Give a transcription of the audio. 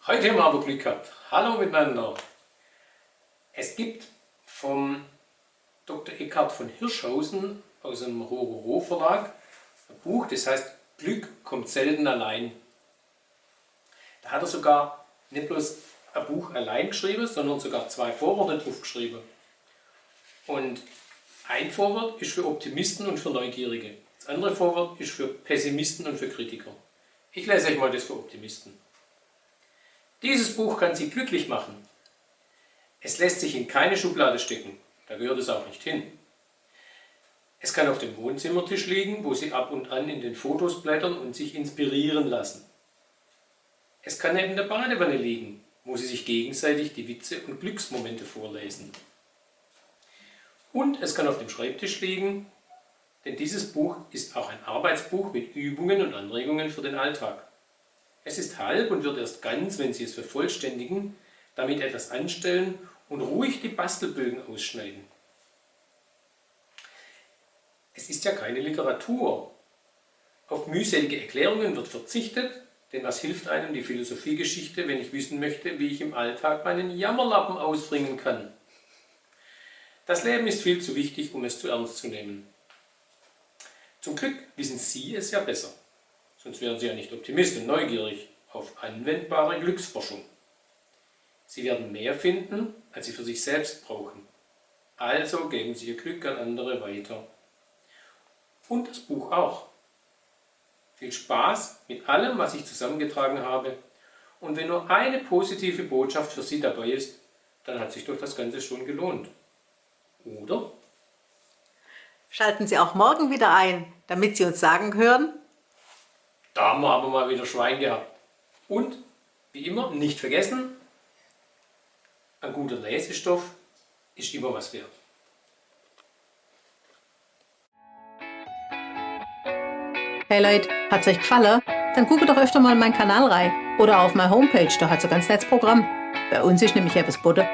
Heute haben wir aber Glück gehabt. Hallo miteinander. Es gibt vom Dr. Eckhard von Hirschhausen aus dem Rororo Verlag ein Buch, das heißt Glück kommt selten allein. Da hat er sogar nicht bloß ein Buch allein geschrieben, sondern sogar 2 Vorworte drauf geschrieben. Und ein Vorwort ist für Optimisten und für Neugierige. Das andere Vorwort ist für Pessimisten und für Kritiker. Ich lese euch mal das für Optimisten. Dieses Buch kann Sie glücklich machen. Es lässt sich in keine Schublade stecken, da gehört es auch nicht hin. Es kann auf dem Wohnzimmertisch liegen, wo Sie ab und an in den Fotos blättern und sich inspirieren lassen. Es kann neben der Badewanne liegen, wo Sie sich gegenseitig die Witze und Glücksmomente vorlesen. Und es kann auf dem Schreibtisch liegen, denn dieses Buch ist auch ein Arbeitsbuch mit Übungen und Anregungen für den Alltag. Es ist halb und wird erst ganz, wenn Sie es vervollständigen, damit etwas anstellen und ruhig die Bastelbögen ausschneiden. Es ist ja keine Literatur. Auf mühselige Erklärungen wird verzichtet, denn was hilft einem die Philosophiegeschichte, wenn ich wissen möchte, wie ich im Alltag meinen Jammerlappen ausbringen kann? Das Leben ist viel zu wichtig, um es zu ernst zu nehmen. Zum Glück wissen Sie es ja besser. Sonst wären Sie ja nicht Optimist und neugierig auf anwendbare Glücksforschung. Sie werden mehr finden, als Sie für sich selbst brauchen. Also geben Sie Ihr Glück an andere weiter. Und das Buch auch. Viel Spaß mit allem, was ich zusammengetragen habe. Und wenn nur eine positive Botschaft für Sie dabei ist, dann hat sich doch das Ganze schon gelohnt. Oder? Schalten Sie auch morgen wieder ein, damit Sie uns sagen hören. Da haben wir aber mal wieder Schwein gehabt. Und, wie immer, nicht vergessen, ein guter Lesestoff ist immer was wert. Hey Leute, hat's euch gefallen? Dann guckt doch öfter mal in meinen Kanal rein. Oder auf meine Homepage, da hat's ein ganz nettes Programm. Bei uns ist nämlich etwas geboten.